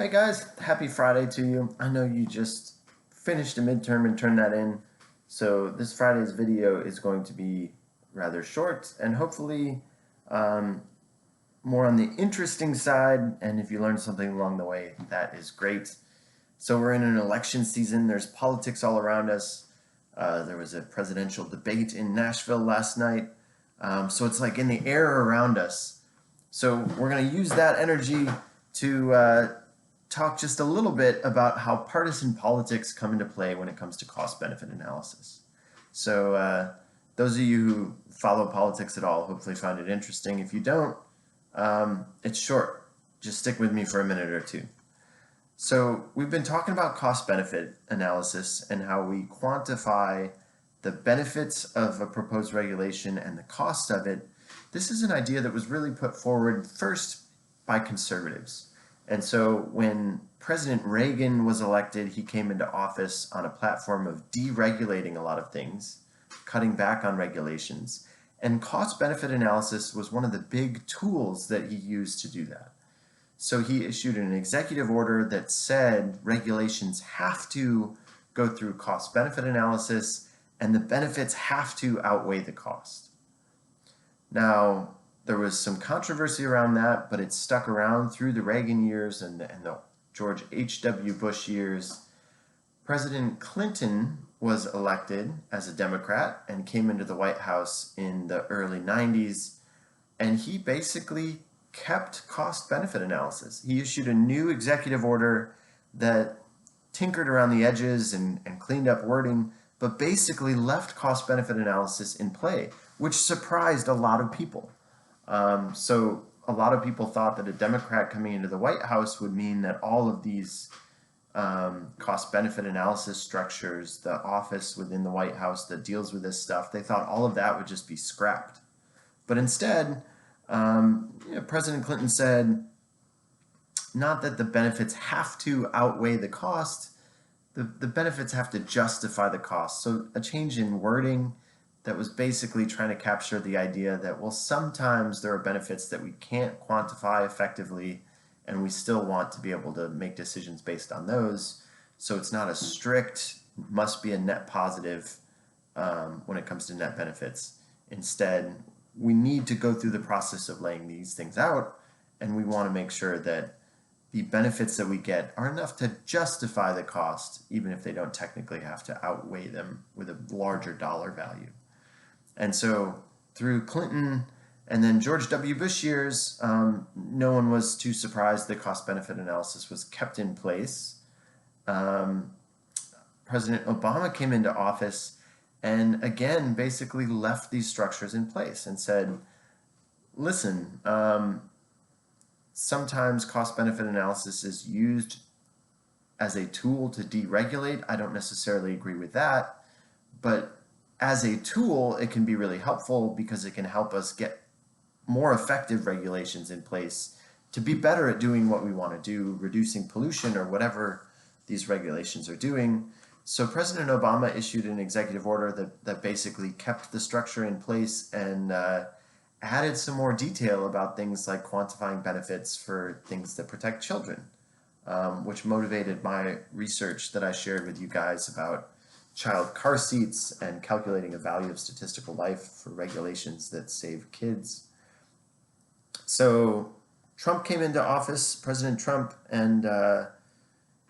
Hey guys, happy Friday to you. I know you just finished a midterm and turned that in, so this Friday's video is going to be rather short and hopefully um, more on the interesting side. And if you learned something along the way, that is great. So we're in an election season. There's politics all around us. There was a presidential debate in Nashville last night. So it's like in the air around us. So we're going to use that energy to talk just a little bit about how partisan politics come into play when it comes to cost-benefit analysis. So those of you who follow politics at all hopefully find it interesting. If you don't, it's short. Just stick with me for a minute or two. So we've been talking about cost-benefit analysis and how we quantify the benefits of a proposed regulation and the cost of it. This is an idea that was really put forward first by conservatives. And so when President Reagan was elected, he came into office on a platform of deregulating a lot of things, cutting back on regulations. And cost-benefit analysis was one of the big tools that he used to do that. So he issued an executive order that said regulations have to go through cost-benefit analysis and the benefits have to outweigh the cost. Now, there was some controversy around that, but it stuck around through the Reagan years and the George H.W. Bush years. President Clinton was elected as a Democrat and came into the White House in the early 90s, and he basically kept cost-benefit analysis. He issued a new executive order that tinkered around the edges and cleaned up wording, but basically left cost-benefit analysis in play, which surprised a lot of people. So a lot of people thought that a Democrat coming into the White House would mean that all of these cost-benefit analysis structures, the office within the White House that deals with this stuff, they thought all of that would just be scrapped. But instead, President Clinton said, not that the benefits have to outweigh the cost, the benefits have to justify the cost. So a change in wording that was basically trying to capture the idea that, well, sometimes there are benefits that we can't quantify effectively, and we still want to be able to make decisions based on those. So it's not a strict, must be a net positive when it comes to net benefits. Instead, we need to go through the process of laying these things out, and we want to make sure that the benefits that we get are enough to justify the cost, even if they don't technically have to outweigh them with a larger dollar value. And so through Clinton and then George W. Bush years, no one was too surprised that cost-benefit analysis was kept in place. President Obama came into office and again basically left these structures in place and said, listen, sometimes cost-benefit analysis is used as a tool to deregulate. I don't necessarily agree with that, but as a tool, it can be really helpful because it can help us get more effective regulations in place to be better at doing what we want to do, reducing pollution or whatever these regulations are doing. So President Obama issued an executive order that basically kept the structure in place and added some more detail about things like quantifying benefits for things that protect children, which motivated my research that I shared with you guys about child car seats and calculating a value of statistical life for regulations that save kids. So Trump came into office, President Trump, and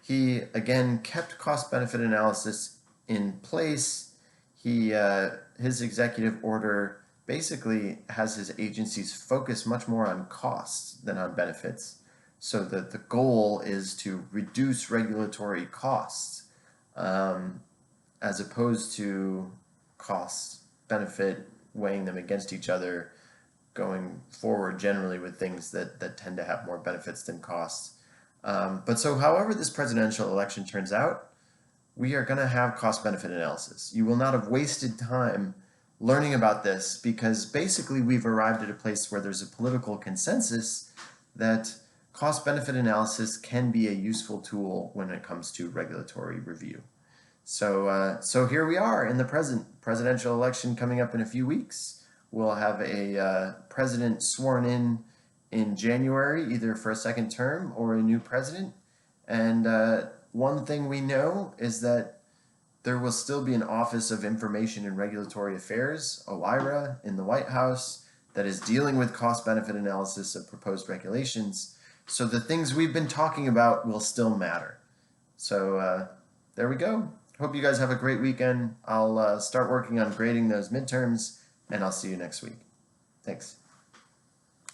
he again kept cost-benefit analysis in place. His executive order basically has his agencies focus much more on costs than on benefits. So that the goal is to reduce regulatory costs as opposed to cost benefit weighing them against each other going forward generally with things that tend to have more benefits than costs. But so however this presidential election turns out, we are going to have cost-benefit analysis. You will not have wasted time learning about this because basically we've arrived at a place where there's a political consensus that cost-benefit analysis can be a useful tool when it comes to regulatory review. So here we are in the presidential election coming up in a few weeks. We'll have a president sworn in January, either for a second term or a new president. And one thing we know is that there will still be an Office of Information and Regulatory Affairs, OIRA, in the White House that is dealing with cost-benefit analysis of proposed regulations. So the things we've been talking about will still matter. So there we go. Hope you guys have a great weekend. I'll start working on grading those midterms, and I'll see you next week. Thanks.